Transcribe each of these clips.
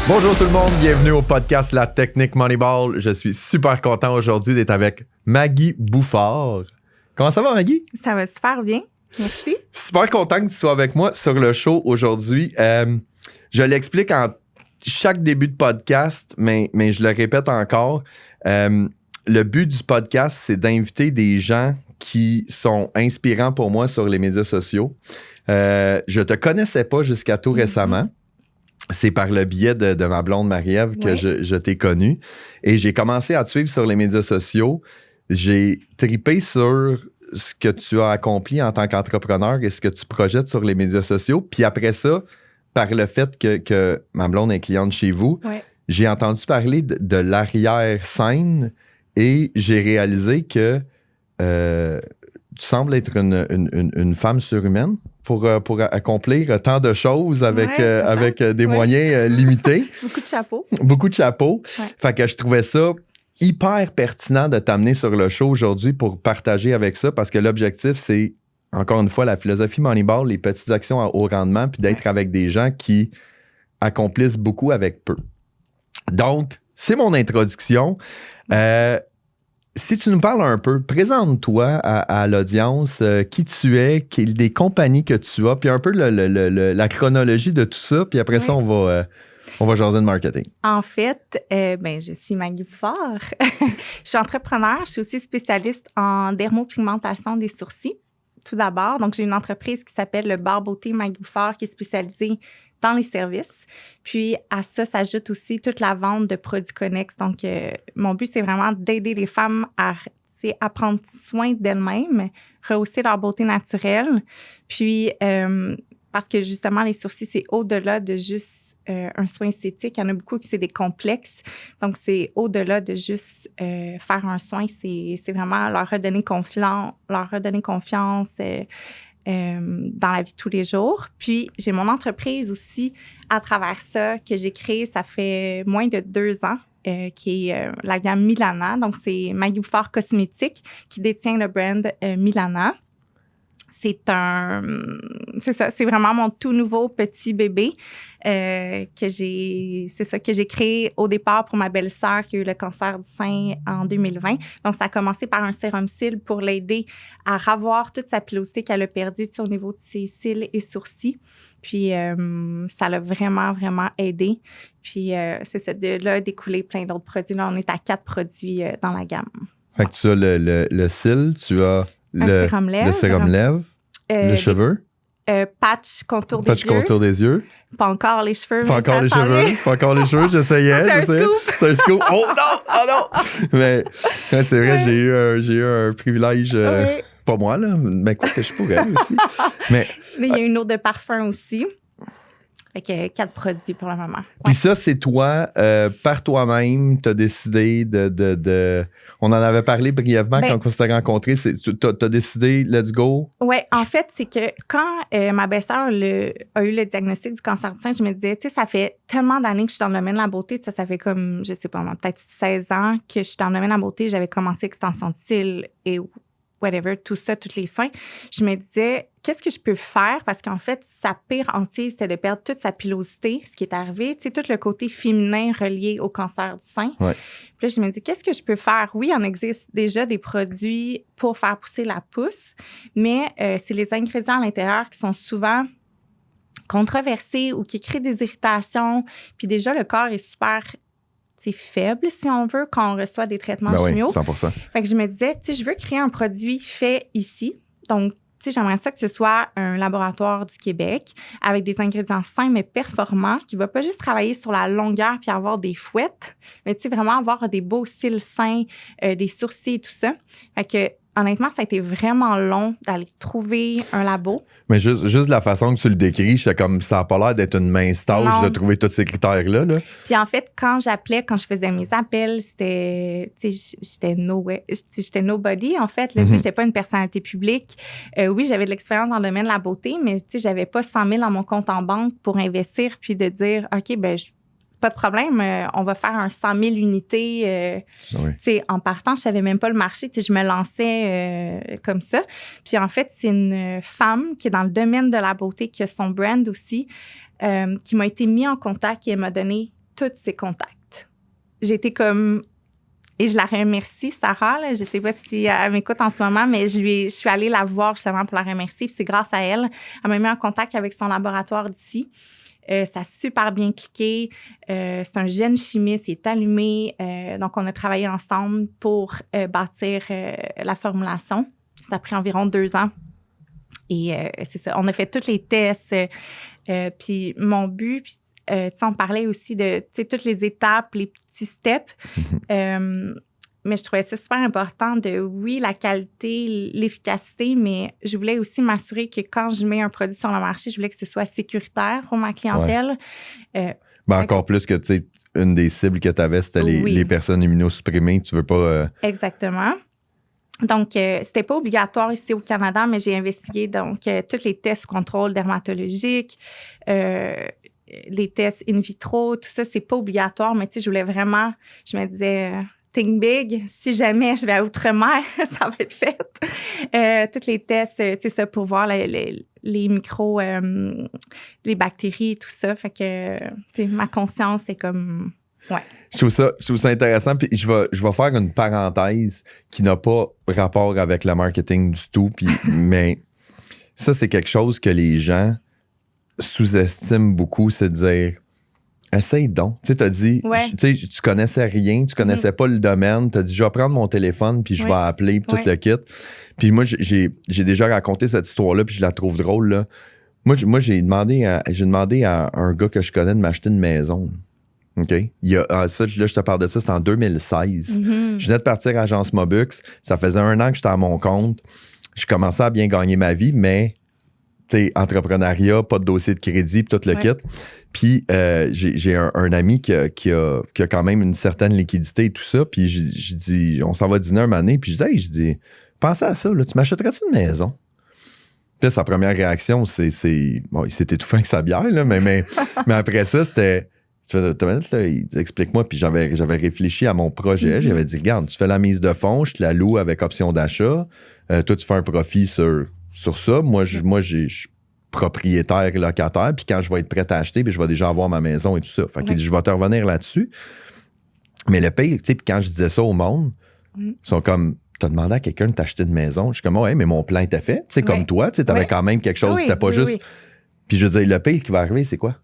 Bonjour tout le monde, bienvenue au podcast La Technique Moneyball. Je suis super content aujourd'hui d'être avec Maggie Bouffard. Comment ça va, Maggie? Ça va super bien, merci. Super content que tu sois avec moi sur le show aujourd'hui. Je l'explique en chaque début de podcast, mais je le répète encore. Le but du podcast, c'est d'inviter des gens qui sont inspirants pour moi sur les médias sociaux. Je te connaissais pas jusqu'à tout récemment. C'est par le biais de ma blonde Marie-Ève que je t'ai connue. Et j'ai commencé à te suivre sur les médias sociaux. J'ai tripé sur ce que tu as accompli en tant qu'entrepreneur et ce que tu projettes sur les médias sociaux. Puis après ça, par le fait que ma blonde est cliente chez vous, j'ai entendu parler de l'arrière-scène et j'ai réalisé que tu sembles être une femme surhumaine pour accomplir tant de choses avec des moyens limités. Beaucoup de chapeaux. Ouais. Fait que je trouvais ça hyper pertinent de t'amener sur le show aujourd'hui pour partager avec ça parce que l'objectif, c'est, encore une fois, la philosophie Moneyball, les petites actions à haut rendement, puis d'être avec des gens qui accomplissent beaucoup avec peu. Donc, c'est mon introduction. Si tu nous parles un peu, présente-toi à l'audience, qui tu es, des compagnies que tu as, puis un peu la chronologie de tout ça, puis après ça, on va jaser de marketing. En fait, je suis Maggie Bouffard. Je suis entrepreneur, je suis aussi spécialiste en dermopigmentation des sourcils, tout d'abord. Donc, j'ai une entreprise qui s'appelle le Bar Beauté Maggie Bouffard, qui est spécialisée dans les services. Puis, à ça s'ajoute aussi toute la vente de produits connexes. Donc, mon but, c'est vraiment d'aider les femmes à prendre soin d'elles-mêmes, rehausser leur beauté naturelle. Puis, parce que justement, les sourcils, c'est au-delà de juste un soin esthétique. Il y en a beaucoup qui c'est des complexes. Donc, c'est au-delà de juste faire un soin. C'est vraiment leur redonner confiance dans la vie de tous les jours. Puis, j'ai mon entreprise aussi à travers ça que j'ai créée, ça fait moins de 2 ans, qui est la gamme Milana. Donc, c'est Maggie Bouffard Cosmétiques qui détient le brand Milana. C'est vraiment mon tout nouveau petit bébé que j'ai créé au départ pour ma belle-sœur qui a eu le cancer du sein en 2020. Donc, ça a commencé par un sérum cils pour l'aider à revoir toute sa pilosité qu'elle a perdue au niveau de ses cils et sourcils. Puis, ça l'a vraiment, vraiment aidé. Puis, c'est ça, de là découler plein d'autres produits. Là, on est à 4 produits dans la gamme. Fait que tu as le cil, tu as le sérum lèvres, les cheveux. Patch contour des yeux. Pas encore les cheveux. Pas encore les cheveux, j'essayais. C'est un scoop. Oh non! Mais c'est vrai, j'ai eu un privilège. Pas moi, là, mais quoi que je pourrais aussi. Mais il y a une eau de parfum aussi. Fait que 4 produits pour le moment. Puis ça, c'est toi, par toi-même, tu as décidé de... On en avait parlé brièvement quand on s'était rencontrés. Tu as décidé, let's go. Oui, en fait, c'est que quand ma belle-sœur a eu le diagnostic du cancer du sein, je me disais, tu sais, ça fait tellement d'années que je suis dans le domaine de la beauté. Ça fait comme, je sais pas, peut-être 16 ans que je suis dans le domaine de la beauté. J'avais commencé extension de cils et whatever, tout ça, tous les soins. Je me disais, qu'est-ce que je peux faire? Parce qu'en fait, sa pire hantise, c'était de perdre toute sa pilosité, ce qui est arrivé, tu sais, tout le côté féminin relié au cancer du sein. Ouais. Puis là, je me dis, qu'est-ce que je peux faire? Oui, il en existe déjà des produits pour faire pousser la pousse, mais c'est les ingrédients à l'intérieur qui sont souvent controversés ou qui créent des irritations. Puis déjà, le corps est super... c'est faible, si on veut, quand on reçoit des traitements chimio. Oui, 100%. Fait que je me disais, tu sais, je veux créer un produit fait ici. Donc, tu sais, j'aimerais ça que ce soit un laboratoire du Québec avec des ingrédients sains mais performants qui ne va pas juste travailler sur la longueur puis avoir des fouettes, mais tu sais, vraiment avoir des beaux cils sains, des sourcils et tout ça. Fait que, honnêtement, ça a été vraiment long d'aller trouver un labo. Mais juste la façon que tu le décris, j'étais comme ça n'a pas l'air d'être une mince tâche de trouver tous ces critères-là. Là. Puis en fait, quand je faisais mes appels, c'était, tu sais, j'étais nobody en fait. Là, tu sais, j'étais pas une personnalité publique. Oui, j'avais de l'expérience dans le domaine de la beauté, mais tu sais, j'avais pas 100 000 dans mon compte en banque pour investir puis de dire, OK, ben pas de problème, on va faire un 100 000 unités. En partant, je savais même pas le marché. Je me lançais comme ça. Puis en fait, c'est une femme qui est dans le domaine de la beauté, qui a son brand aussi, qui m'a été mis en contact et elle m'a donné tous ses contacts. J'ai été comme... Et je la remercie, Sarah. Là, je ne sais pas si elle m'écoute en ce moment, mais je suis allée la voir justement pour la remercier. Puis c'est grâce à elle. Elle m'a mis en contact avec son laboratoire d'ici. Ça a super bien cliqué. C'est un jeune chimiste, il est allumé. Donc, on a travaillé ensemble pour bâtir la formulation. Ça a pris environ 2 ans. Et c'est ça. On a fait tous les tests. Puis mon but, on parlait aussi de toutes les étapes, les petits steps. Mais je trouvais ça super important de, oui, la qualité, l'efficacité, mais je voulais aussi m'assurer que quand je mets un produit sur le marché, je voulais que ce soit sécuritaire pour ma clientèle. Encore plus que, tu sais, une des cibles que tu avais, c'était les personnes immunosupprimées. Tu veux pas... Exactement. Donc, c'était pas obligatoire ici au Canada, mais j'ai investigué donc tous les tests contrôle dermatologiques, les tests in vitro, tout ça, c'est pas obligatoire, mais tu sais, je voulais vraiment, je me disais... think big, si jamais je vais à Outre-mer, ça va être fait. Tous les tests, c'est ça, pour voir les micros, les bactéries, tout ça. Fait que, tu sais, ma conscience est comme... Ouais. Je trouve ça intéressant. Puis je vais faire une parenthèse qui n'a pas rapport avec le marketing du tout. Puis, mais ça, c'est quelque chose que les gens sous-estiment beaucoup, c'est de dire... Essaye donc. Tu sais, t'as dit, tu connaissais rien, tu connaissais pas le domaine. T'as dit, je vais prendre mon téléphone, puis je vais appeler, puis tout le kit. Puis moi, j'ai déjà raconté cette histoire-là, puis je la trouve drôle, là. Moi, j'ai demandé à un gars que je connais de m'acheter une maison. OK? Là, je te parle de ça, c'était en 2016. Je venais de partir à Agence Mobux. Ça faisait 1 an que j'étais à mon compte. Je commençais à bien gagner ma vie, mais, tu sais, entrepreneuriat, pas de dossier de crédit, puis tout le kit. Puis j'ai un ami qui a quand même une certaine liquidité et tout ça. Puis j'ai dit, on s'en va dîner un moment donné. Puis je dis, pensez à ça, là, tu m'achèterais-tu une maison? Puis là, sa première réaction, bon, il s'est étouffé avec sa bière, là, mais après ça, c'était, explique-moi. Puis j'avais réfléchi à mon projet. J'avais dit, regarde, tu fais la mise de fonds, je te la loue avec option d'achat. Toi, tu fais un profit sur ça. Moi, j'ai propriétaire et locataire, puis quand je vais être prêt à acheter, puis je vais déjà avoir ma maison et tout ça. Fait qu'il dit, je vais te revenir là-dessus. Mais le pire, tu sais, puis quand je disais ça au monde, ils sont comme, t'as demandé à quelqu'un de t'acheter une maison. Je suis comme, ouais, mais mon plan était fait. Tu sais, comme toi, tu sais, t'avais quand même quelque chose, c'était pas juste... Puis je veux dire, le pire qui va arriver, c'est quoi?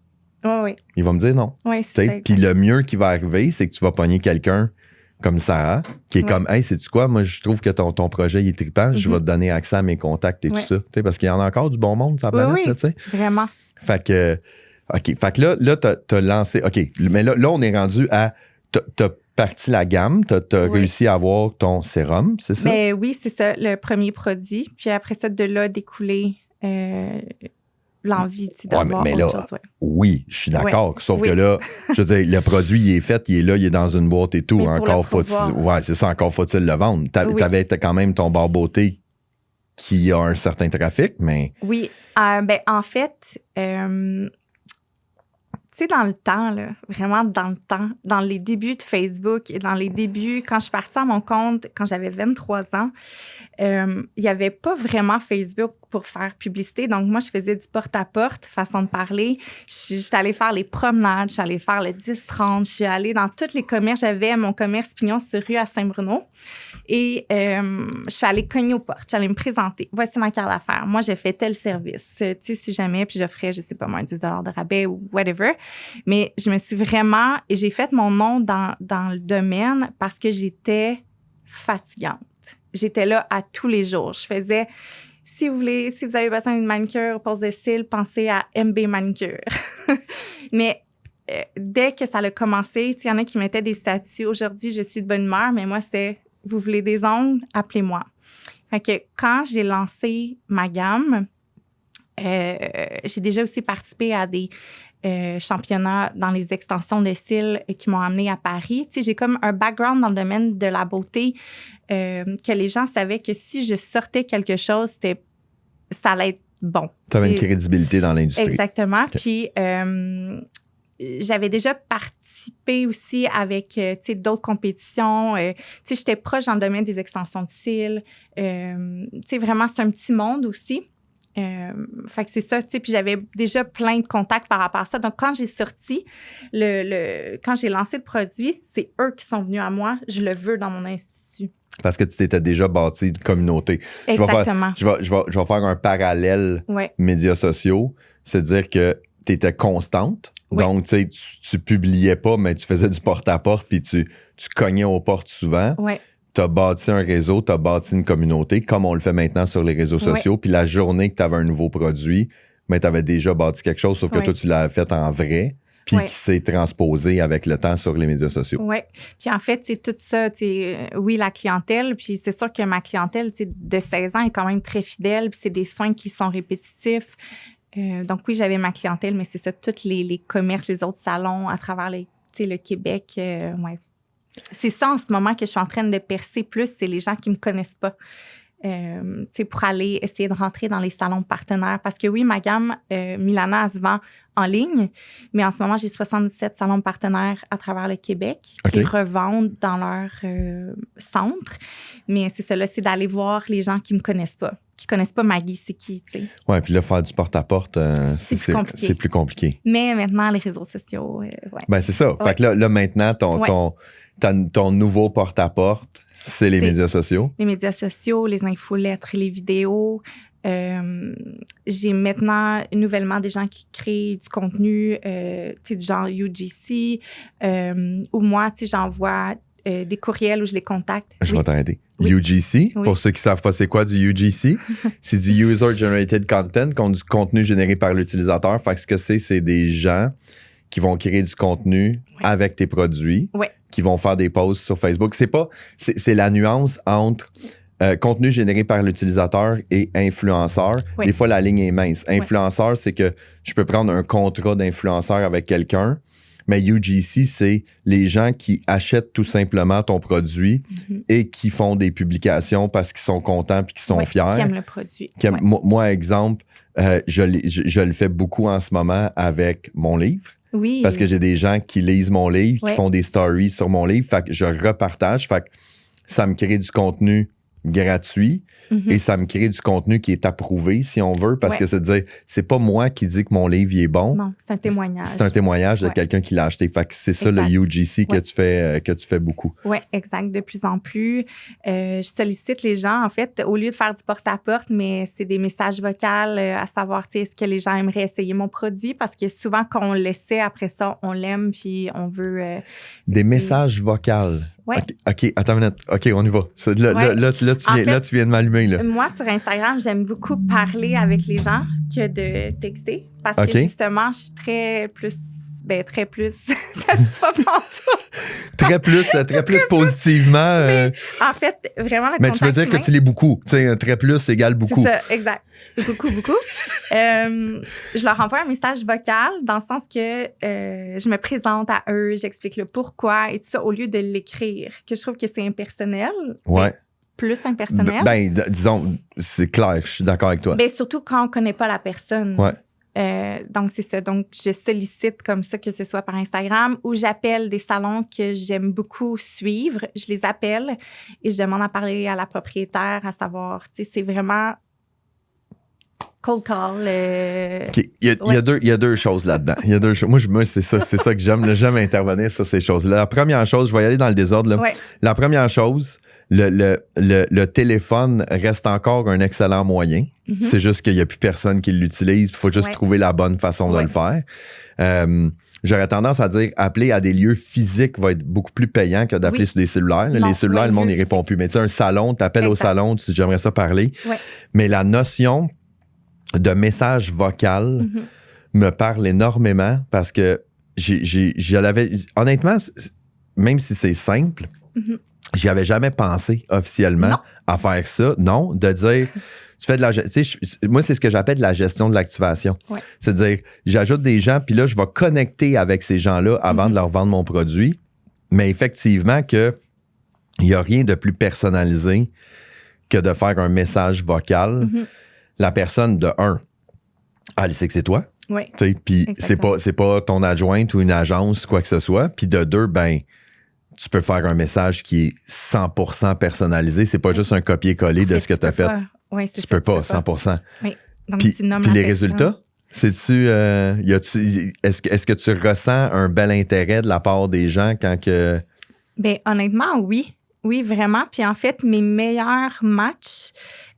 Il va me dire non. Puis le mieux qui va arriver, c'est que tu vas pogner quelqu'un comme Sarah, qui est comme, hey, sais-tu quoi, moi, je trouve que ton projet, il est trippant, je vais te donner accès à mes contacts et tout ça. Parce qu'il y en a encore du bon monde sur la planète, là, tu sais. Vraiment. Fait que, OK. Fait que là t'as lancé, OK. Mais là, on est rendu à, t'as parti la gamme, t'as réussi à avoir ton sérum, c'est ça? Mais oui, c'est ça, le premier produit. Puis après ça, de là, découler l'envie d'avoir autre chose. Oui, je suis d'accord. Sauf que là, je veux dire, le produit, il est fait, il est là, il est dans une boîte et tout. Mais encore c'est ça, encore faut-il le vendre. T'avais quand même ton bar beauté qui a un certain trafic, mais... Oui, ben en fait... tu sais, dans le temps, là, vraiment dans le temps, dans les débuts de Facebook et dans les débuts, quand je suis partie à mon compte, quand j'avais 23 ans, il n'y avait pas vraiment Facebook pour faire publicité. Donc, moi, je faisais du porte-à-porte, façon de parler. Je suis allée faire les promenades, je suis allée faire le 10-30, je suis allée dans tous les commerces. J'avais mon commerce Pignon sur rue à Saint-Bruno. Et je suis allée cogner aux portes, je suis allée me présenter. Voici ma carte d'affaires. Moi, j'ai fait tel service. Tu sais, si jamais, puis j'offrais, je sais pas moi, 10 $ de rabais ou whatever. Mais je me suis vraiment... Et j'ai fait mon nom dans le domaine parce que j'étais fatigante. J'étais là à tous les jours. Je faisais... Si vous avez besoin d'une manicure, pose de cils, pensez à MB Manicure. Mais dès que ça a commencé, il y en a qui mettaient des statuts. Aujourd'hui, je suis de bonne humeur, mais moi, c'était vous voulez des ongles, appelez-moi. Fait que quand j'ai lancé ma gamme, j'ai déjà aussi participé à des championnats dans les extensions de cils qui m'ont amenée à Paris. Tu sais, j'ai comme un background dans le domaine de la beauté que les gens savaient que si je sortais quelque chose, ça allait être bon. Tu avais une crédibilité dans l'industrie. Exactement. Okay. Puis, j'avais déjà participé aussi avec d'autres compétitions. J'étais proche dans le domaine des extensions de cils. Vraiment, c'est un petit monde aussi. Fait que c'est ça, tu sais, puis j'avais déjà plein de contacts par rapport à ça. Donc, quand j'ai sorti, quand j'ai lancé le produit, c'est eux qui sont venus à moi. Je le veux dans mon institut. Parce que tu t'étais déjà bâti une communauté. Exactement. Je vais faire un parallèle médias sociaux. C'est-à-dire que tu étais constante. Oui. Donc, tu sais, tu publiais pas, mais tu faisais du porte-à-porte puis tu cognais aux portes souvent. Oui. Tu as bâti un réseau, tu as bâti une communauté, comme on le fait maintenant sur les réseaux sociaux. Puis la journée que tu avais un nouveau produit, mais tu avais déjà bâti quelque chose, sauf que toi, tu l'as fait en vrai. Puis qui s'est transposé avec le temps sur les médias sociaux. Oui. Puis en fait, c'est tout ça, oui, la clientèle. Puis c'est sûr que ma clientèle de 16 ans est quand même très fidèle. Puis c'est des soins qui sont répétitifs. Donc oui, j'avais ma clientèle, mais c'est ça, tous les commerces, les autres salons à travers le Québec. Ouais. C'est ça en ce moment que je suis en train de percer plus, c'est les gens qui me connaissent pas. Pour aller essayer de rentrer dans les salons partenaires. Parce que oui, ma gamme Milana, elle se vend en ligne, mais en ce moment, j'ai 77 salons partenaires à travers le Québec qui revendent dans leur centre. Mais c'est ça, là, c'est d'aller voir les gens qui me connaissent pas, qui connaissent pas Maggie, c'est qui, tu sais. Oui, puis là, faire du porte-à-porte, c'est plus compliqué. Mais maintenant, les réseaux sociaux, Ben, c'est ça. Fait que là maintenant, ton nouveau porte-à-porte, c'est les médias sociaux? Les médias sociaux, les infolettres, les vidéos. J'ai maintenant nouvellement des gens qui créent du contenu, du genre UGC, ou moi, j'envoie des courriels où je les contacte. Je vais t'arrêter. Oui. UGC, pour ceux qui ne savent pas c'est quoi du UGC, c'est du User Generated Content, du contenu généré par l'utilisateur. Fait que ce que c'est des gens qui vont créer du contenu avec tes produits, qui vont faire des posts sur Facebook. C'est la nuance entre contenu généré par l'utilisateur et influenceur. Des fois, la ligne est mince. Influenceur, c'est que je peux prendre un contrat d'influenceur avec quelqu'un, mais UGC, c'est les gens qui achètent tout simplement ton produit et qui font des publications parce qu'ils sont contents puis qu'ils sont fiers. Qui aiment le produit. Moi, exemple, je le fais beaucoup en ce moment avec mon livre. Oui. Parce que j'ai des gens qui lisent mon livre, qui font des stories sur mon livre. Fait que je repartage. Fait que ça me crée du contenu gratuit et ça me crée du contenu qui est approuvé, si on veut, parce que c'est pas moi qui dis que mon livre il est bon. Non, c'est un témoignage. C'est un témoignage de quelqu'un qui l'a acheté. Fait que c'est ça le UGC que tu fais beaucoup. Oui, exact. De plus en plus, je sollicite les gens, en fait, au lieu de faire du porte-à-porte, mais c'est des messages vocaux à savoir, est-ce que les gens aimeraient essayer mon produit? Parce que souvent, quand on l'essaie, après ça, on l'aime puis on veut... des messages vocaux. Ouais. OK, attends une minute. OK, on y va. Là, tu viens de m'allumer. Là. Moi, sur Instagram, j'aime beaucoup parler avec les gens que de texter. Parce que justement, je suis très plus... ça se pas partout. très plus positivement. En fait, vraiment, le mais tu veux dire que tu lis beaucoup. Tu sais, très plus égale beaucoup. C'est ça, exact. Beaucoup. Je leur envoie un message vocal dans le sens que je me présente à eux, j'explique le pourquoi et tout ça au lieu de l'écrire, que je trouve que c'est impersonnel. Ouais. Plus impersonnel. Disons, c'est clair, je suis d'accord avec toi. Surtout quand on connaît pas la personne. Ouais. Donc, c'est ça. Donc, je sollicite comme ça, que ce soit par Instagram ou j'appelle des salons que j'aime beaucoup suivre. Je les appelle et je demande à parler à la propriétaire, à savoir, c'est vraiment cold call. Il y a deux choses là-dedans. Moi, c'est ça que j'aime. J'aime intervenir sur ces choses-là. La première chose, je vais y aller dans le désordre. Là. La première chose, le téléphone reste encore un excellent moyen. C'est juste qu'il n'y a plus personne qui l'utilise. Il faut juste trouver la bonne façon de le faire. J'aurais tendance à dire appeler à des lieux physiques va être beaucoup plus payant que d'appeler sur des cellulaires. Là, les cellulaires, le monde n'y répond plus. Mais tu sais, un salon, tu appelles au salon, tu dis j'aimerais ça parler. Mais la notion de message vocal me parle énormément parce que honnêtement, même si c'est simple, j'y avais jamais pensé officiellement à faire ça. Non, de dire, tu fais de la gestion. Moi, c'est ce que j'appelle de la gestion de l'activation. C'est-à-dire, j'ajoute des gens, puis là, je vais connecter avec ces gens-là avant de leur vendre mon produit. Mais effectivement, il n'y a rien de plus personnalisé que de faire un message vocal. La personne, de un, elle sait que c'est toi. Puis c'est pas ton adjointe ou une agence, quoi que ce soit. Puis de deux, tu peux faire un message qui est 100% personnalisé. C'est pas juste un copier-coller de ce que tu as fait. Tu peux pas, 100%. Donc, Puis, tu nommes puis la les personne. résultats? C'est-tu, est-ce que tu ressens un bel intérêt de la part des gens quand que... Ben, honnêtement, oui. Oui, vraiment. Puis en fait, mes meilleurs matchs,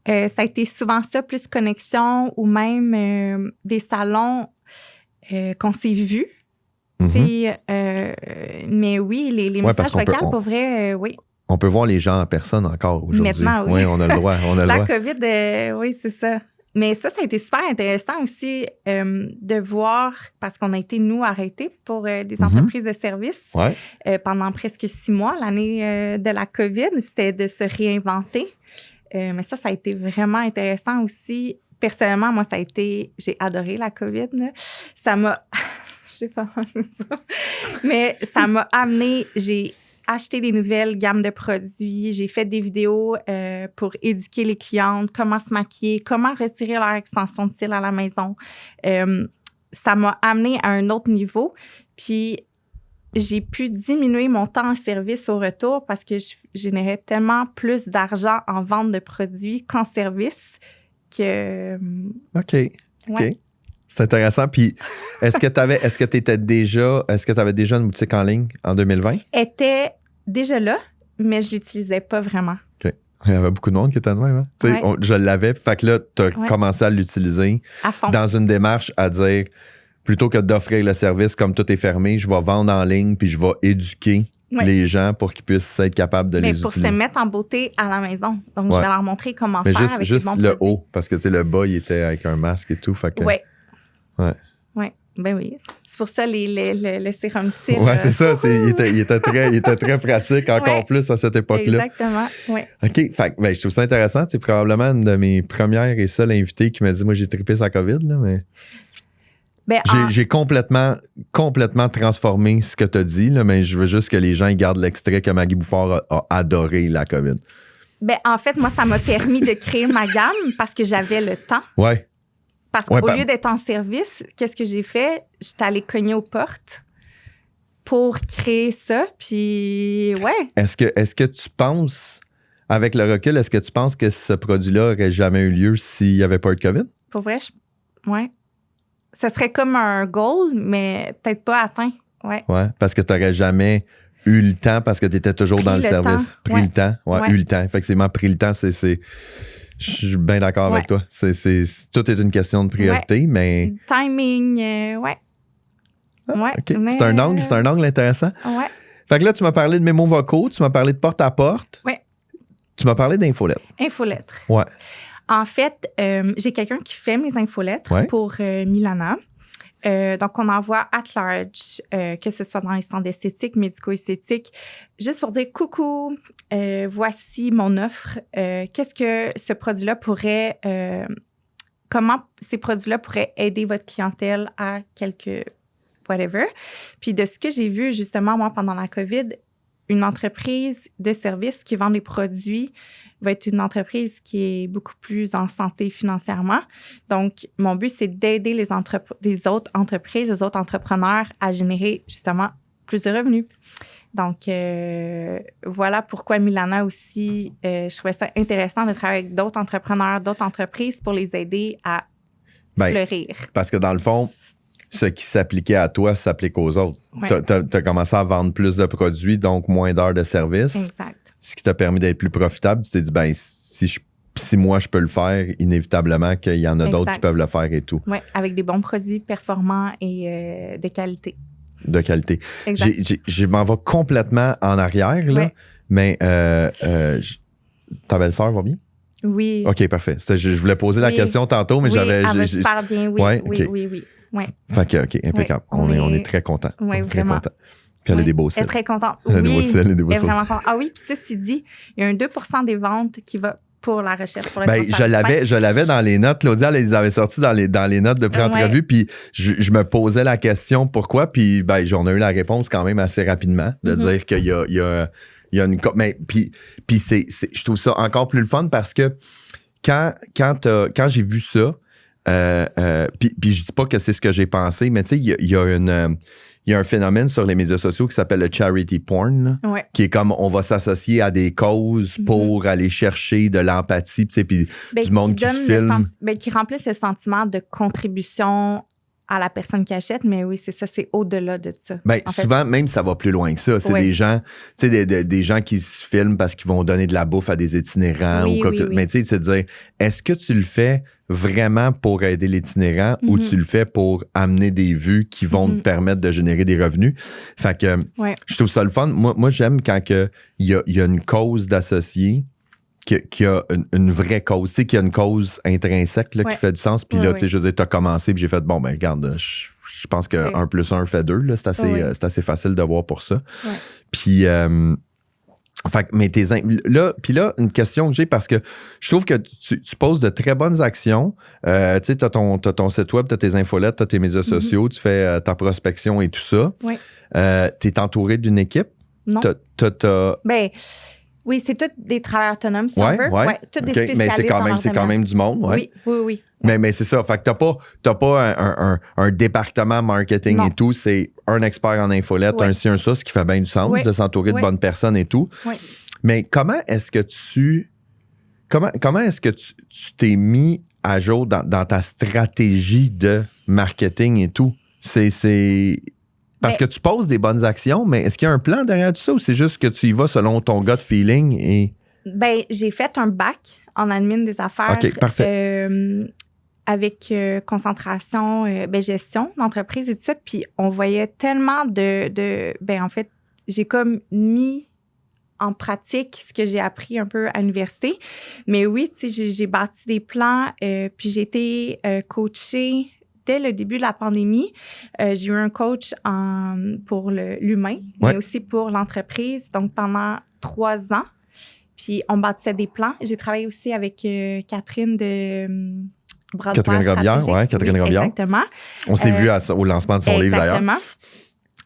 ça a été souvent ça, plus connexion ou même des salons qu'on s'est vus. Mhm. Tu sais, mais oui, les Ouais, parce messages qu'on vocaux, peut- pour vrai, oui. On peut voir les gens en personne encore aujourd'hui. Maintenant, oui. On a le droit. On a le La droit. COVID, oui, c'est ça. Mais ça a été super intéressant aussi de voir, parce qu'on a été, nous, arrêtés pour des entreprises de services Ouais. pendant presque 6 mois, l'année de la COVID. C'était de se réinventer. Mais ça a été vraiment intéressant aussi. Personnellement, moi, j'ai adoré la COVID. Là. Ça m'a, je sais pas, mais ça m'a amené, j'ai acheté des nouvelles gammes de produits, j'ai fait des vidéos pour éduquer les clientes, comment se maquiller, comment retirer leur extension de cils à la maison. Ça m'a amené à un autre niveau. Puis, j'ai pu diminuer mon temps en service au retour parce que je générais tellement plus d'argent en vente de produits qu'en service que... OK. Ouais. OK. C'est intéressant. Puis, est-ce que tu avais déjà une boutique en ligne en 2020? Était déjà là, mais je l'utilisais pas vraiment. OK. Il y avait beaucoup de monde qui était de même. Hein? Tu sais, Ouais. je l'avais. Fait que là, tu as Ouais. commencé à l'utiliser À fond. dans une démarche à dire, plutôt que d'offrir le service comme tout est fermé, je vais vendre en ligne puis je vais éduquer Ouais. les gens pour qu'ils puissent être capables de Mais les pour utiliser. se mettre en beauté à la maison. Donc, je Ouais. vais leur montrer comment Mais faire juste, avec juste les bons le produits. haut, parce que tu sais, le bas, il était avec un masque et tout. Fait que, Ouais. Ouais. Ouais. Ben oui. C'est pour ça le sérum cils. Ouais, c'est ça. Il était très pratique, encore Ouais. plus à cette époque-là. Exactement. Ouais. OK. Fait que, je trouve ça intéressant. C'est probablement une de mes premières et seules invitées qui m'a dit, moi, j'ai trippé sa COVID, là, mais Ben, j'ai complètement transformé ce que tu as dit, là, mais je veux juste que les gens ils gardent l'extrait que Maggie Bouffard a adoré la COVID. en fait, moi, ça m'a permis de créer ma gamme parce que j'avais le temps. Ouais. Parce Ouais, qu'au lieu d'être en service, qu'est-ce que j'ai fait? J'étais allée cogner aux portes pour créer ça. Puis, ouais. Est-ce que tu penses, avec le recul, est-ce que tu penses que ce produit-là aurait jamais eu lieu s'il n'y avait pas eu de COVID? Pour vrai, ouais. Ce serait comme un goal, mais peut-être pas atteint. Ouais. Ouais, parce que tu n'aurais jamais eu le temps parce que tu étais toujours Pris dans le le service. temps. Pris Ouais. le temps. Ouais, Ouais. eu le temps. Effectivement, pris le temps, c'est je suis bien d'accord avec toi. Tout est une question de priorité, mais. Timing, ouais. Ah, Ouais. OK. Mais, C'est un angle intéressant. Ouais. Fait que là, tu m'as parlé de mémos vocaux, tu m'as parlé de porte-à-porte. Ouais. Tu m'as parlé d'infolettre. Infolettre. Ouais. En fait, j'ai quelqu'un qui fait mes infolettres Ouais. pour Milana. Donc, on envoie at large, que ce soit dans les centres d'esthétique, médico-esthétique, juste pour dire coucou, voici mon offre. Qu'est-ce que ce produit-là pourrait, comment ces produits-là pourraient aider votre clientèle à quelque whatever. Puis de ce que j'ai vu justement, moi, pendant la COVID, une entreprise de service qui vend des produits va être une entreprise qui est beaucoup plus en santé financièrement. Donc, mon but, c'est d'aider les autres entreprises, les autres entrepreneurs à générer justement plus de revenus. Donc, voilà pourquoi Milana aussi, je trouvais ça intéressant de travailler avec d'autres entrepreneurs, d'autres entreprises pour les aider à fleurir. Parce que dans le fond, ce qui s'appliquait à toi s'applique aux autres. Ouais. Tu as commencé à vendre plus de produits, donc moins d'heures de service. Exact. Ce qui t'a permis d'être plus profitable. Tu t'es dit, ben, si moi je peux le faire, inévitablement qu'il y en a d'autres qui peuvent le faire et tout. Oui, avec des bons produits performants et de qualité. De qualité. Exact. Je m'en vais complètement en arrière, là, Ouais. mais ta belle-sœur va bien? Oui. OK, parfait. Je voulais poser la Oui. question tantôt, mais Oui, j'avais. elle va super bien, oui. Ouais, oui, OK. oui. Ouais. Fait que, OK, impeccable. Ouais, on est très contents. Oui, On est très vraiment. contents. Puis elle a Ouais. des beaux Elle est cils. très contente. Elle a des beaux Oui, cils, elle a des beaux elle est cils. vraiment contente. Ah oui, puis ceci dit, il y a un 2 % des ventes qui va pour la recherche, pour le Ben, cancer du sein. je l'avais dans les notes. Claudia, elle les avait sortis dans les notes de pré-entrevue. Ouais. Puis je me posais la question pourquoi. Puis ben, j'en ai eu la réponse quand même assez rapidement de Mm-hmm. dire qu'il y a une. Mais puis je trouve ça encore plus le fun parce que quand j'ai vu ça, puis je dis pas que c'est ce que j'ai pensé, mais tu sais, il y a il y a un phénomène sur les médias sociaux qui s'appelle le charity porn, là, qui est comme on va s'associer à des causes pour aller chercher de l'empathie, tu sais, puis du monde qui se filme. Qui remplissent le sentiment de contribution à la personne qui achète, mais oui, c'est ça, c'est au-delà de ça. Ben, souvent, même, ça va plus loin que ça. C'est des gens, tu sais, des gens qui se filment parce qu'ils vont donner de la bouffe à des itinérants ou quoi que. Mais tu sais, c'est de dire, est-ce que tu le fais vraiment pour aider l'itinérant ou tu le fais pour amener des vues qui vont te permettre de générer des revenus? Fait que je trouve ça le fun. Moi j'aime quand il y a une cause d'associer qui a une vraie cause, tu sais, qui a une cause intrinsèque là, qui fait du sens. Puis là, tu sais, je veux dire, t'as commencé, puis j'ai fait, bon, ben regarde, je pense que 1 + 1 fait 2. Là, c'est assez facile de voir pour ça. Puis, fait, mais là, une question que j'ai, parce que je trouve que tu poses de très bonnes actions. Tu sais, t'as ton site web, t'as tes infolettes, t'as tes médias sociaux, tu fais ta prospection et tout ça. T'es entouré d'une équipe? Non. Ben... Oui, c'est tous des travailleurs autonomes, si on veut. Tous des spécialistes. Mais c'est quand même du monde. Oui. Mais c'est ça. Fait que t'as pas un département marketing et tout. C'est un expert en infolette, un ci, un ça, ce qui fait bien du sens de s'entourer de bonnes personnes et tout. Mais comment est-ce que tu t'es mis à jour dans ta stratégie de marketing et tout? Parce que tu poses des bonnes actions, mais est-ce qu'il y a un plan derrière tout ça ou c'est juste que tu y vas selon ton gut feeling? Ben, j'ai fait un bac en admin des affaires. OK, parfait. Avec concentration, gestion d'entreprise et tout ça. Puis on voyait tellement en fait, j'ai comme mis en pratique ce que j'ai appris un peu à l'université. Mais oui, tu sais, j'ai bâti des plans, puis j'ai été coachée dès le début de la pandémie. J'ai eu un coach pour l'humain, mais aussi pour l'entreprise, donc pendant 3 ans. Puis on bâtissait des plans. J'ai travaillé aussi avec Catherine de Catherine Robillard, Catherine Robillard. Exactement. On s'est vu au lancement de son livre d'ailleurs. Exactement.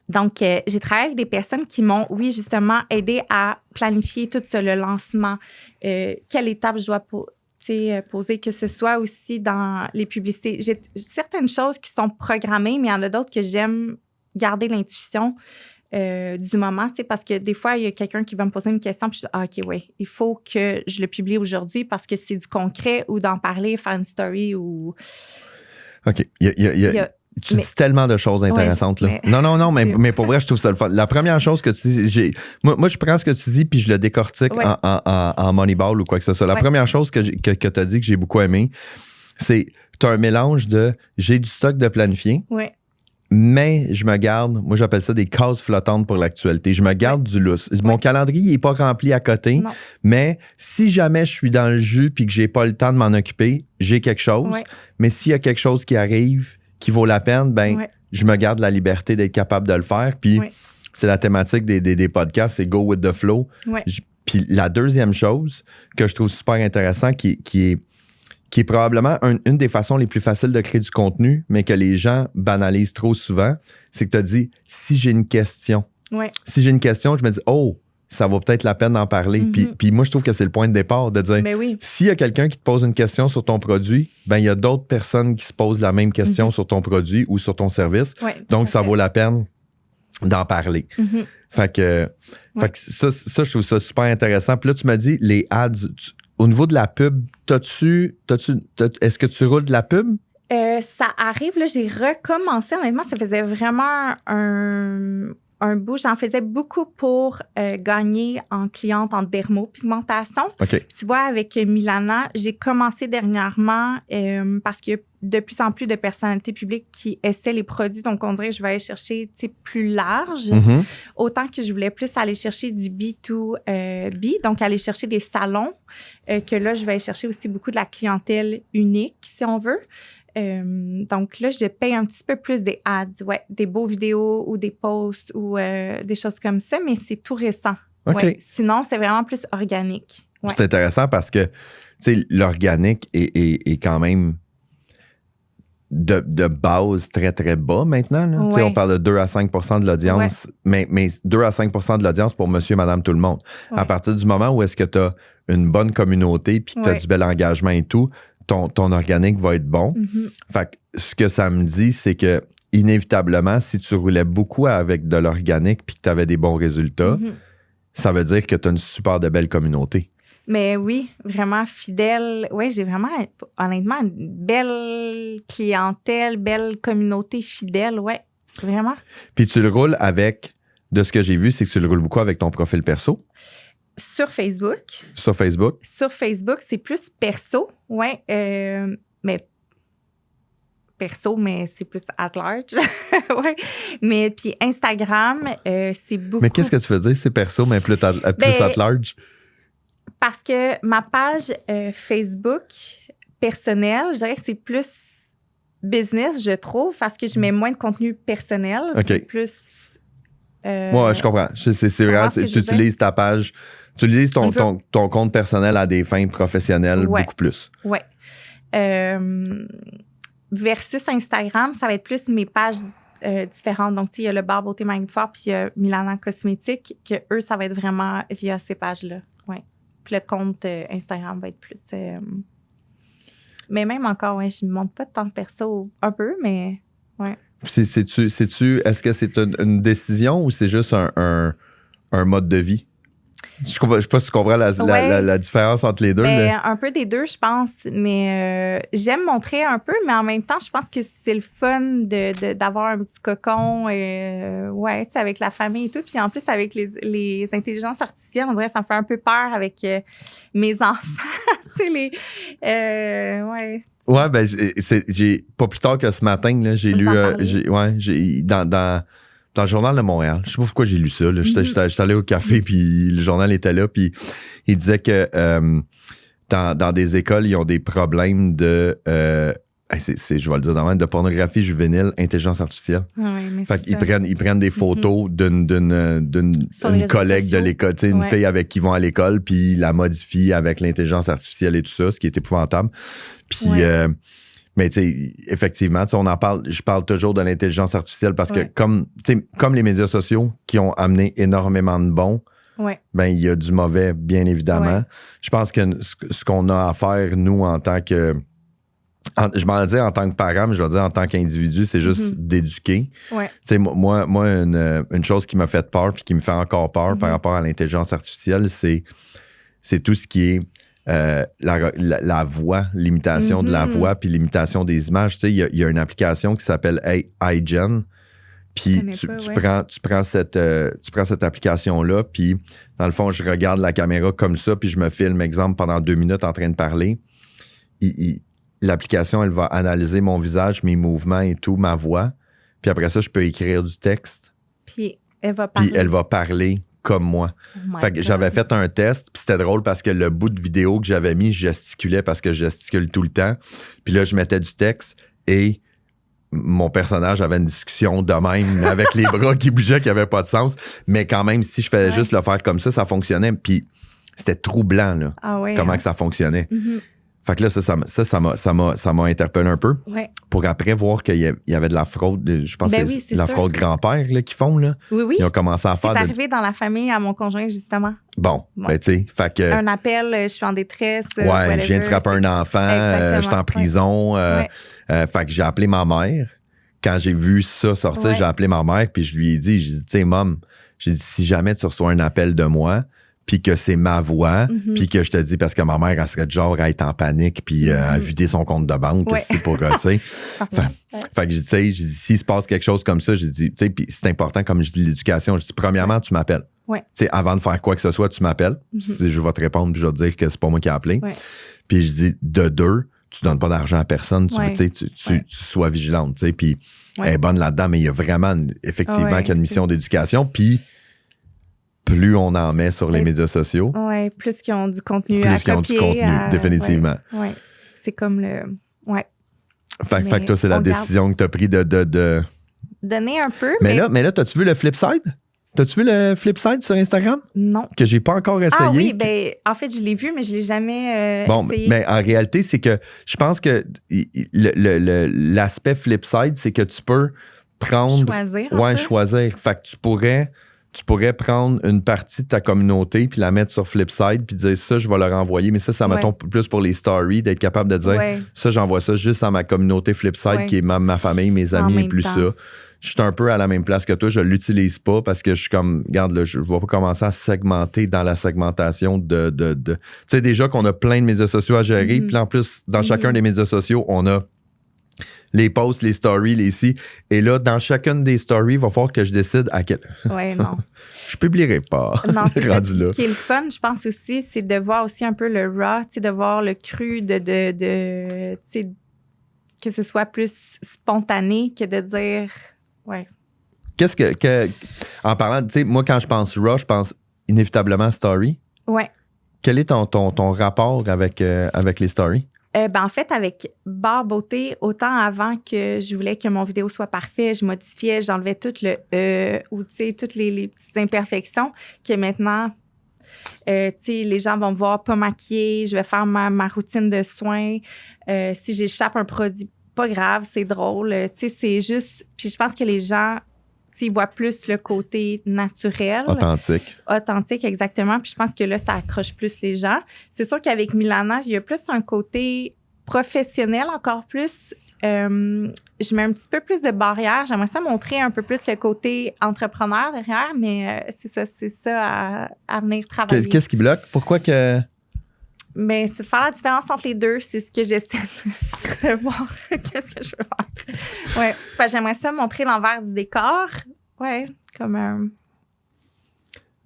Donc, j'ai travaillé avec des personnes qui m'ont, justement, aidé à planifier tout ça, le lancement, quelle étape je dois poser, que ce soit aussi dans les publicités. J'ai certaines choses qui sont programmées, mais il y en a d'autres que j'aime garder l'intuition du moment, parce que des fois, il y a quelqu'un qui va me poser une question, puis je dis, OK, il faut que je le publie aujourd'hui parce que c'est du concret ou d'en parler, faire une story ou... OK. Tu dis tellement de choses intéressantes. Là. Non, mais pour vrai, je trouve ça le fun. La première chose que tu dis, moi, je prends ce que tu dis puis je le décortique en Moneyball ou quoi que ce soit. La première chose que tu as dit que j'ai beaucoup aimé, c'est tu as un mélange de j'ai du stock de planifié, mais je me garde, moi j'appelle ça des cases flottantes pour l'actualité. Je me garde du lousse. Mon calendrier n'est pas rempli à côté, mais si jamais je suis dans le jus puis que j'ai pas le temps de m'en occuper, j'ai quelque chose. Mais s'il y a quelque chose qui arrive qui vaut la peine, je me garde la liberté d'être capable de le faire. Puis c'est la thématique des podcasts, c'est go with the flow. Puis la deuxième chose que je trouve super intéressant, qui est probablement une des façons les plus faciles de créer du contenu, mais que les gens banalisent trop souvent, c'est que tu as dit, si j'ai une question. Si j'ai une question, je me dis, ça vaut peut-être la peine d'en parler. Puis moi, je trouve que c'est le point de départ de dire, s'il y a quelqu'un qui te pose une question sur ton produit, il y a d'autres personnes qui se posent la même question sur ton produit ou sur ton service. Donc, ça vaut la peine d'en parler. Fait que ça, je trouve ça super intéressant. Puis là, tu m'as dit, les ads, au niveau de la pub, est-ce que tu roules de la pub? Ça arrive, là, j'ai recommencé. Honnêtement, ça faisait vraiment un bout. J'en faisais beaucoup pour gagner en cliente en dermopigmentation. Puis tu vois, avec Milana, j'ai commencé dernièrement parce qu'il y a de plus en plus de personnalités publiques qui essaient les produits. Donc, on dirait que je vais aller chercher plus large. Autant que je voulais plus aller chercher du B2B, donc aller chercher des salons, que là, je vais aller chercher aussi beaucoup de la clientèle unique, si on veut. Donc là, je paye un petit peu plus des ads, des beaux vidéos ou des posts ou des choses comme ça, mais c'est tout récent. Sinon, c'est vraiment plus organique. C'est intéressant parce que l'organique est quand même de base très, très bas maintenant. Là. On parle de 2 à 5 % de l'audience, mais 2 à 5 % de l'audience pour monsieur et madame tout le monde. À partir du moment où est-ce que tu as une bonne communauté puis que tu as du bel engagement et tout, ton organique va être bon. Fait que ce que ça me dit, c'est que inévitablement, si tu roulais beaucoup avec de l'organique puis que tu avais des bons résultats, ça veut dire que tu as une super de belle communauté. Mais oui, vraiment fidèle. Oui, j'ai vraiment, honnêtement, une belle clientèle, belle communauté fidèle. Ouais, vraiment. Puis tu le roules avec, de ce que j'ai vu, c'est que tu le roules beaucoup avec ton profil perso. Sur Facebook. Sur Facebook. Sur Facebook, c'est plus perso. Ouais, mais perso, mais c'est plus at large. Ouais. Mais puis Instagram, c'est beaucoup. Mais qu'est-ce que tu veux dire, c'est perso, mais plus at large? Parce que ma page Facebook personnelle, je dirais que c'est plus business, je trouve, parce que je mets moins de contenu personnel. OK. C'est plus... Moi, je comprends. C'est vrai, tu utilises ta page, tu utilises ton compte personnel à des fins professionnelles beaucoup plus. Oui. Versus Instagram, ça va être plus mes pages différentes. Donc, il y a le Barbe Beauté Maggie Fort puis il y a Milana Cosmétique, que eux, ça va être vraiment via ces pages-là. Ouais. Puis le compte Instagram va être plus... Mais même encore, ouais, je ne montre pas de temps perso un peu, mais ouais. Est-ce que c'est une décision ou c'est juste un mode de vie? Je sais pas si tu comprends la différence entre les deux. Un peu des deux, je pense. Mais j'aime montrer un peu, mais en même temps, je pense que c'est le fun d'avoir un petit cocon avec la famille et tout. Puis en plus, avec les intelligences artificielles, on dirait que ça me fait un peu peur avec mes enfants. Ouais, ben, j'ai pas plus tard que ce matin, là, j'ai lu dans le Journal de Montréal. Je sais pas pourquoi j'ai lu ça. J'étais allé au café, puis le journal était là, puis il disait que dans des écoles, ils ont des problèmes je vais le dire dans de pornographie juvénile, intelligence artificielle. Fait qu'ils prennent des photos d'une collègue de l'école, une fille avec qui ils vont à l'école, puis ils la modifient avec l'intelligence artificielle et tout ça, ce qui est épouvantable. Puis... mais tu sais, effectivement, on en parle, je parle toujours de l'intelligence artificielle parce que comme les médias sociaux qui ont amené énormément de bons, ben il y a du mauvais, bien évidemment. Je pense que ce qu'on a à faire, nous, en tant que... je m'en dis en tant que parent, mais je vais dire en tant qu'individu, c'est juste d'éduquer. Tu sais, moi une chose qui m'a fait peur puis qui me fait encore peur par rapport à l'intelligence artificielle, c'est tout ce qui est la voix, l'imitation de la voix puis l'imitation des images. Tu sais, il y a une application qui s'appelle iGen. Puis tu prends cette application-là, puis dans le fond, je regarde la caméra comme ça, puis je me filme, exemple, pendant 2 minutes en train de parler. L'application, elle va analyser mon visage, mes mouvements et tout, ma voix. Puis après ça, je peux écrire du texte. Puis elle va parler comme moi. Fait que j'avais fait un test, puis c'était drôle parce que le bout de vidéo que j'avais mis, je gesticulais parce que je gesticule tout le temps. Puis là, je mettais du texte et mon personnage avait une discussion de même avec les bras qui bougeaient, qui n'avaient pas de sens. Mais quand même, si je faisais juste le faire comme ça fonctionnait. Puis c'était troublant, là, comment que ça fonctionnait. Fait que là, ça m'a interpellé un peu. Pour après voir qu'il y avait de la fraude. Je pense que c'est la fraude grand-père là, qu'ils font. Là. Oui. Ils ont commencé à faire. C'est arrivé dans la famille à mon conjoint, justement. Bon. Ben, tu sais. Fait que. Un appel, je suis en détresse. Je viens de frapper un enfant, je suis en prison. Fait que j'ai appelé ma mère. Quand j'ai vu ça sortir, j'ai appelé ma mère, puis je lui ai dit, tu sais, Mom, j'ai dit, si jamais tu reçois un appel de moi, puis que c'est ma voix, puis que je te dis, parce que ma mère, elle serait du genre à être en panique, puis à vider son compte de banque, c'est pour, tu sais. Fait que j'ai dit, s'il se passe quelque chose comme ça, j'ai dit, tu sais, puis c'est important, comme je dis, l'éducation, je dis, premièrement, tu m'appelles. Tu sais, avant de faire quoi que ce soit, tu m'appelles. Je vais te répondre, puis je vais te dire que c'est pas moi qui ai appelé. Puis je dis, de deux, tu donnes pas d'argent à personne, tu sois vigilante, tu sais, puis elle est bonne là-dedans, mais il y a vraiment, effectivement, qu'il y a une mission d'éducation, puis plus on en met sur les médias sociaux. Oui, plus qu'ils ont du contenu à copier. Définitivement. Oui, c'est comme le... Fait que toi, c'est la décision que tu as prise de... Donner un peu, mais là, t'as-tu vu le flip side? T'as-tu vu le flip side sur Instagram? Non. Que j'ai pas encore essayé. Ah oui, ben en fait, je l'ai vu, mais je l'ai jamais essayé. Mais en réalité, c'est que je pense que l'aspect flip side, c'est que tu peux prendre... Choisir. Choisir. Fait que tu pourrais tu pourrais prendre une partie de ta communauté puis la mettre sur Flipside puis dire ça, je vais leur envoyer. Mais ça mettons plus pour les stories, d'être capable de dire ça, j'envoie ça juste à ma communauté Flipside qui est ma famille, mes amis et plus ça. Je suis un peu à la même place que toi. Je l'utilise pas parce que je suis comme, regarde, là, je ne vais pas commencer à segmenter dans la segmentation de tu sais, déjà qu'on a plein de médias sociaux à gérer. Puis en plus, dans chacun des médias sociaux, on a les posts, les stories, les si. Et là, dans chacune des stories, il va falloir que je décide à quel. Oui, non. Je publierai pas. Non, c'est ça. Ce qui est le fun, je pense aussi, c'est de voir aussi un peu le raw, de voir le cru, que ce soit plus spontané que de dire, Qu'est-ce que en parlant, tu sais, moi, quand je pense raw, je pense inévitablement story. Ouais. Quel est ton rapport avec les stories? En fait, avec Barre Beauté, autant avant que je voulais que mon vidéo soit parfaite, je modifiais, j'enlevais tout le ou tu sais, toutes les petites imperfections, que maintenant, tu sais, les gens vont me voir pas maquillée, je vais faire ma routine de soins. Si j'échappe un produit, pas grave, c'est drôle. Tu sais, c'est juste. Puis je pense que les gens, ils voient plus le côté naturel. Authentique, exactement. Puis je pense que là, ça accroche plus les gens. C'est sûr qu'avec Milana, il y a plus un côté professionnel encore plus. Je mets un petit peu plus de barrières. J'aimerais ça montrer un peu plus le côté entrepreneur derrière, mais c'est ça à venir travailler. Qu'est-ce qui bloque? Pourquoi que... Mais c'est de faire la différence entre les deux. C'est ce que j'essaie de voir. Qu'est-ce que je veux faire? Ouais. J'aimerais ça montrer l'envers du décor. Ouais, comme un...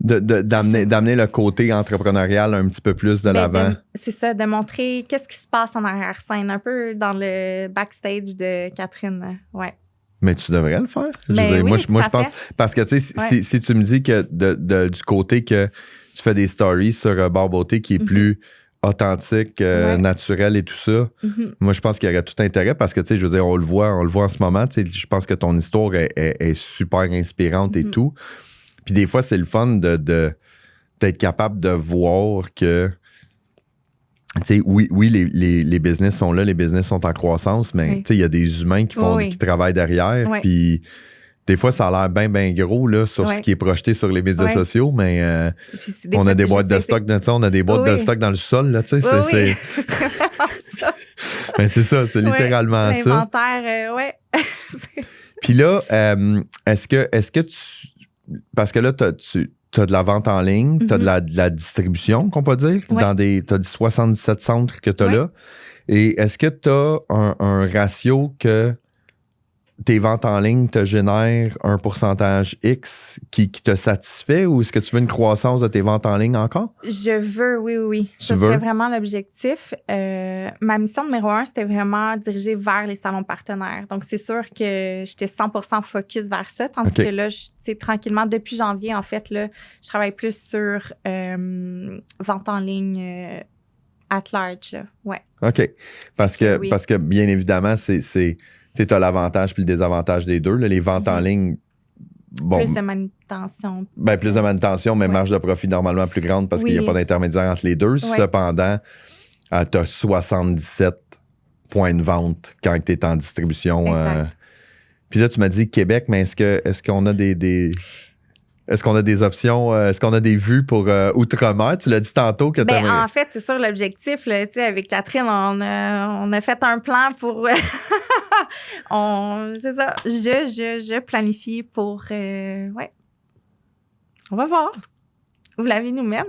D'amener le côté entrepreneurial un petit peu plus de l'avant. C'est ça, de montrer qu'est-ce qui se passe en arrière-scène, un peu dans le backstage de Catherine. Ouais. Mais tu devrais le faire. Moi, je pense... Parce que, tu sais, si tu me dis que du côté que tu fais des stories sur Barre Beauté qui est plus... authentique, naturel et tout ça. Moi, je pense qu'il y aurait tout intérêt parce que, tu sais, je veux dire, on le voit en ce moment. Tu sais, je pense que ton histoire est super inspirante et tout. Puis des fois, c'est le fun d'être capable de voir que, tu sais, oui, les business sont là, les business sont en croissance, mais, tu sais, il y a des humains qui travaillent derrière. Puis des fois, ça a l'air bien gros là, sur ce qui est projeté sur les médias sociaux, mais on a des boîtes de stock, on a des boîtes de stock dans le sol, là, tu sais. C'est vraiment ça. Ben, c'est ça, c'est littéralement ça. L'inventaire, Puis là, est-ce que tu... Parce que là, tu as de la vente en ligne, tu as de la distribution, qu'on peut dire. Tu as dit 77 centres que tu as là. Et est-ce que tu as un ratio que tes ventes en ligne te génèrent un pourcentage X qui te satisfait ou est-ce que tu veux une croissance de tes ventes en ligne encore? Je veux, oui. Ça serait vraiment l'objectif. Ma mission numéro 1, c'était vraiment diriger vers les salons partenaires. Donc, c'est sûr que j'étais 100% focus vers ça. Tandis que là, tranquillement, depuis janvier, en fait, là, je travaille plus sur vente en ligne at large. Là. Ouais. OK. Parce que bien évidemment, tu as l'avantage puis le désavantage des deux. Là. Les ventes en ligne, bon... Plus de manutention. Plus de manutention, mais marge de profit normalement plus grande parce qu'il n'y a pas d'intermédiaire entre les deux. Cependant, tu as 77 points de vente quand tu es en distribution. Puis là, tu m'as dit Québec, mais est-ce qu'on a des... Est-ce qu'on a des options, est-ce qu'on a des vues pour Outre-mer? Tu l'as dit tantôt que tu en fait, c'est sûr, l'objectif, là, avec Catherine, on a fait un plan pour... c'est ça, je planifie pour... On va voir où la vie nous mène.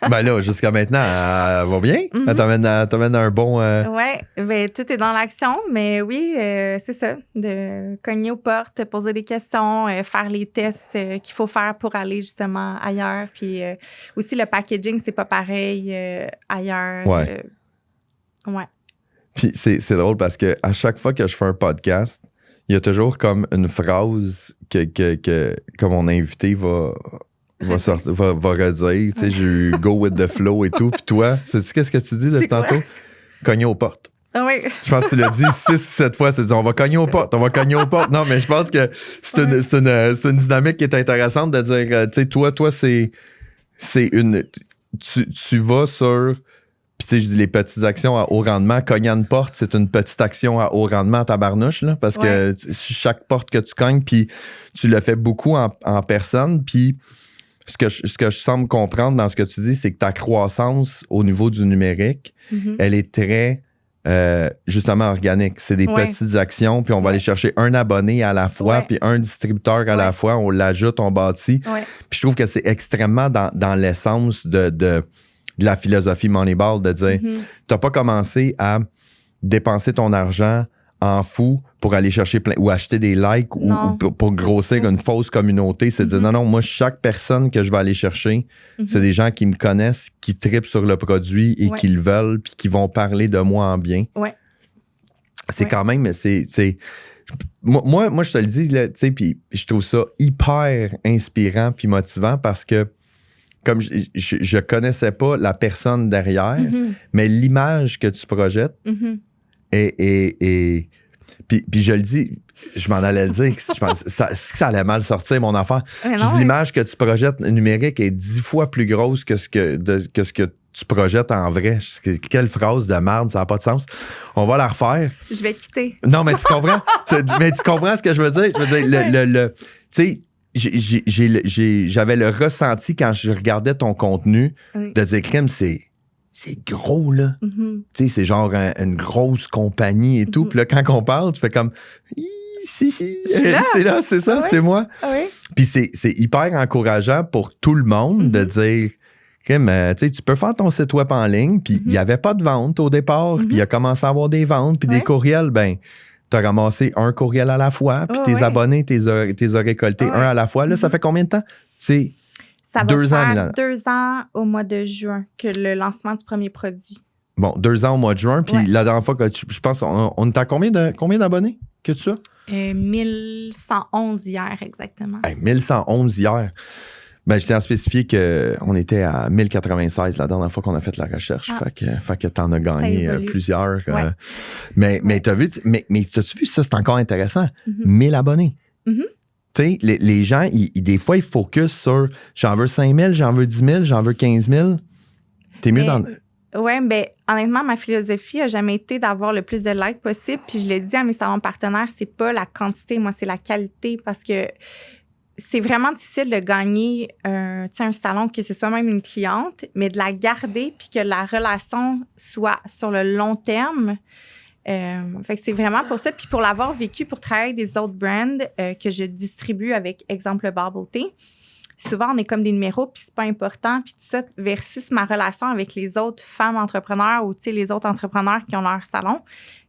Ben là, jusqu'à maintenant, elle va bien. Elle t'amène un bon... tout est dans l'action, mais oui, c'est ça, de cogner aux portes, poser des questions, faire les tests qu'il faut faire pour aller justement ailleurs. Puis aussi, le packaging, c'est pas pareil ailleurs. Puis c'est drôle parce que à chaque fois que je fais un podcast, il y a toujours comme une phrase que mon invité va redire. Tu sais, j'ai eu go with the flow et tout. Puis toi, sais-tu qu'est-ce que tu dis de tantôt? Cogner aux portes. Oui. Je pense que tu l'as dit 6 ou 7 fois. C'est dit, on va cogner aux portes. Non, mais je pense que c'est une dynamique qui est intéressante de dire, tu sais, toi, c'est une... Tu vas sur... Puis tu sais, je dis les petites actions à haut rendement. Cogner une porte, c'est une petite action à haut rendement à tabarnouche, là, parce que chaque porte que tu cognes, puis tu le fais beaucoup en personne, puis ce que je semble comprendre dans ce que tu dis, c'est que ta croissance au niveau du numérique, elle est très... justement organique. C'est des petites actions, puis on va aller chercher un abonné à la fois, puis un distributeur à la fois, on l'ajoute, on bâtit. Puis je trouve que c'est extrêmement dans l'essence de la philosophie Moneyball, de dire, t'as pas commencé à dépenser ton argent en fou pour aller chercher plein, ou acheter des likes ou pour grossir une fausse communauté. C'est de dire, non, moi, chaque personne que je vais aller chercher, c'est des gens qui me connaissent, qui trippent sur le produit et qui le veulent, puis qui vont parler de moi en bien. C'est quand même, moi, je te le dis, tu sais, puis je trouve ça hyper inspirant puis motivant parce que comme je connaissais pas la personne derrière, mais l'image que tu projettes et puis je le dis, je m'en allais le dire, je pense que ça allait mal sortir, mon affaire. L'image que tu projettes numérique est 10 fois plus grosse que ce que tu projettes en vrai. Quelle phrase de merde, ça n'a pas de sens. On va la refaire. Je vais quitter. Non, mais tu comprends? Mais tu comprends ce que je veux dire? Je veux dire, tu sais, j'avais le ressenti quand je regardais ton contenu de dire, crème, c'est gros, là. Tu sais, c'est genre une grosse compagnie et tout. Puis là, quand on parle, tu fais comme, c'est là, c'est ça, c'est moi. Puis c'est hyper encourageant pour tout le monde de dire, crème, tu peux faire ton site web en ligne, puis il n'y avait pas de vente au départ, puis il a commencé à avoir des ventes, puis des courriels, ben t'as ramassé un courriel à la fois, puis tes abonnés, t'es as récoltés un à la fois. Là, ça fait combien de temps? C'est ça va faire 2 ans au mois de juin que le lancement du premier produit. Bon, 2 ans au mois de juin, puis la dernière fois que je pense, on est à combien d'abonnés que tu as? 1111 hier, exactement. 1111 hier. Ben, je tiens à spécifier qu'on était à 1096 la dernière fois qu'on a fait la recherche. Fait que t'en as gagné plusieurs. Mais t'as vu, mais t'as-tu vu, ça, c'est encore intéressant. 1000 abonnés. Tu sais, les gens, des fois, ils focus sur j'en veux 5000, j'en veux 10 000, j'en veux 15 000. T'es mieux dans... Oui, bien, honnêtement, ma philosophie n'a jamais été d'avoir le plus de likes possible. Puis je l'ai dit à mes salons partenaires, c'est pas la quantité, moi, c'est la qualité parce que c'est vraiment difficile de gagner un salon, que ce soit même une cliente, mais de la garder puis que la relation soit sur le long terme. Fait que c'est vraiment pour ça. Puis pour l'avoir vécu, pour travailler avec des autres brands que je distribue avec, exemple, le Bar Beauté, souvent, on est comme des numéros, puis c'est pas important, puis tout ça, versus ma relation avec les autres femmes entrepreneurs ou, tu sais, les autres entrepreneurs qui ont leur salon.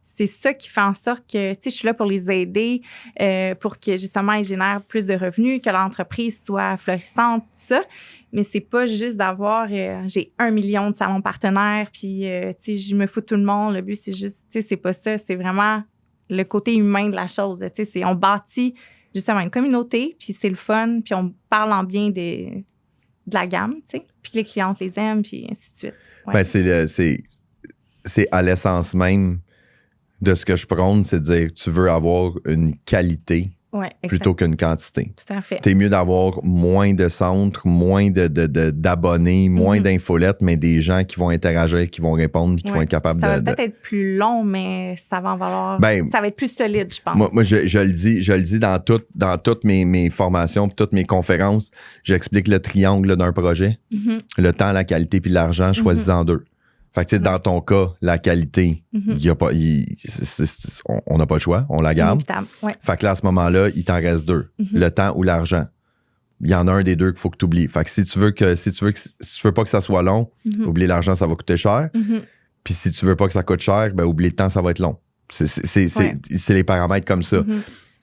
C'est ça qui fait en sorte que, tu sais, je suis là pour les aider, pour que, justement, ils génèrent plus de revenus, que l'entreprise soit florissante, tout ça. Mais c'est pas juste d'avoir, j'ai 1 million de salons partenaires, puis, tu sais, je me fous de tout le monde. Le but, c'est juste, tu sais, c'est pas ça. C'est vraiment le côté humain de la chose. Tu sais, on bâtit justement une communauté, puis c'est le fun, puis on parle en bien de la gamme, tu sais, puis les clientes les aiment, puis ainsi de suite. Ben, c'est à l'essence même de ce que je prône, c'est de dire tu veux avoir une qualité plutôt qu'une quantité. Tout à fait. T'es mieux d'avoir moins de centres, moins d'abonnés, moins d'infolettes, mais des gens qui vont interagir, qui vont répondre, qui vont être capables ça va peut-être être plus long, mais ça va en valoir. Ça va être plus solide, je pense. Moi je le dis dans toutes mes formations, toutes mes conférences, j'explique le triangle d'un projet. Le temps, la qualité puis l'argent, choisis-en 2. Fait que, tu sais, dans ton cas, la qualité, on n'a pas le choix, on la garde. Fait que là, à ce moment-là, il t'en reste 2. Le temps ou l'argent. Il y en a un des 2 qu'il faut que tu oublies. Fait que si tu veux pas que ça soit long, oublie l'argent, ça va coûter cher. Puis si tu veux pas que ça coûte cher, ben oublie le temps, ça va être long. C'est les paramètres comme ça.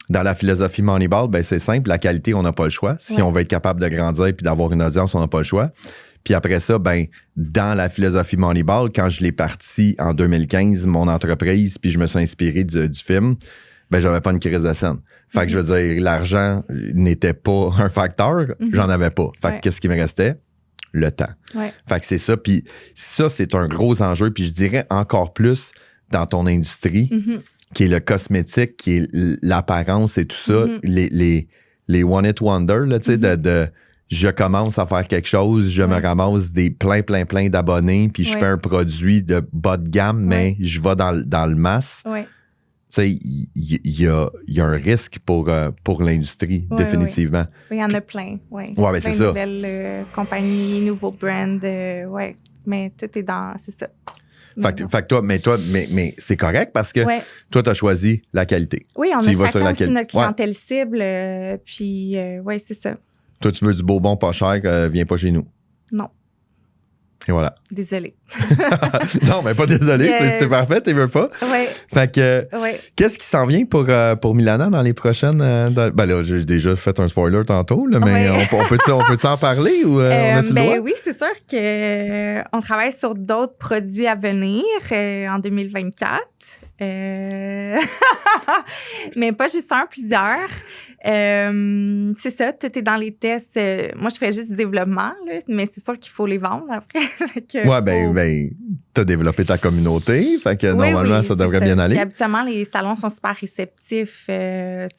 Dans la philosophie Moneyball, ben c'est simple, la qualité, on n'a pas le choix. Si on veut être capable de grandir puis d'avoir une audience, on n'a pas le choix. Puis après ça, ben dans la philosophie Moneyball, quand je l'ai parti en 2015, mon entreprise, puis je me suis inspiré du film, ben j'avais pas une crise de scène. Fait que je veux dire, l'argent n'était pas un facteur, j'en avais pas. Fait que qu'est-ce qui me restait? Le temps. Fait que c'est ça. Puis ça, c'est un gros enjeu. Puis je dirais encore plus dans ton industrie, qui est le cosmétique, qui est l'apparence et tout ça, les one-hit wonder, là, tu sais, je commence à faire quelque chose, je me ramasse des plein d'abonnés, puis je fais un produit de bas de gamme, mais je vais dans le masse. Oui. Tu sais, il y a un risque pour l'industrie, définitivement. Oui, il y en a plein, oui. Ouais, ben c'est ça. Nouvelles compagnies, nouveaux brands, oui. Mais tout est dans... C'est ça. Fait que toi, mais c'est correct parce que toi, tu as choisi la qualité. Oui, on a chacun aussi notre clientèle cible. Puis, oui, c'est ça. Toi, tu veux du beau bon pas cher, viens pas chez nous. Non. Et voilà. Désolée. Non, mais pas désolé, c'est parfait, tu veux pas. Oui. Fait que, qu'est-ce qui s'en vient pour Milana dans les prochaines... ben là, j'ai déjà fait un spoiler tantôt, là, mais on peut en parler ou on a le droit? Oui, c'est sûr qu'on travaille sur d'autres produits à venir en 2024. Mais pas juste un, plusieurs. C'est ça, tout est dans les tests. Moi, je fais juste du développement, là, mais c'est sûr qu'il faut les vendre après. Ben, t'as développé ta communauté, fait que normalement, ça devrait bien aller. Puis, habituellement, les salons sont super réceptifs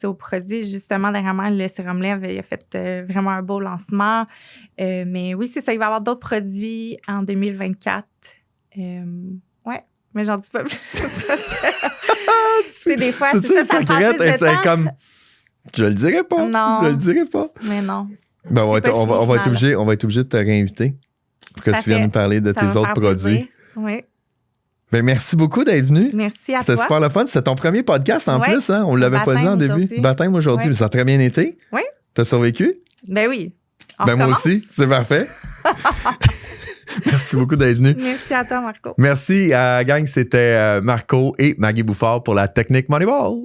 aux produits. Justement, dernièrement, le Sérum Lèvres a fait vraiment un beau lancement. Mais oui, c'est ça, il va y avoir d'autres produits en 2024. Mais j'en dis pas plus. C'est des fois, c'est ça prend plus de temps. Comme, je le dirais pas. Non. Je le dirais pas. Mais non. Ben, on va être obligé de te réinviter pour que tu viennes nous parler de tes autres produits. Oui. Ben, merci beaucoup d'être venu. Merci à toi. C'était super le fun. C'était ton premier podcast en plus, hein? On l'avait pas dit en début. Baptême aujourd'hui. Mais ça a très bien été. Oui. T'as survécu? Ben oui. Moi aussi. C'est parfait. Merci beaucoup d'être venu. Merci à toi, Marco. Merci à la gang. C'était Marco et Maggie Bouffard pour la Technique Moneyball.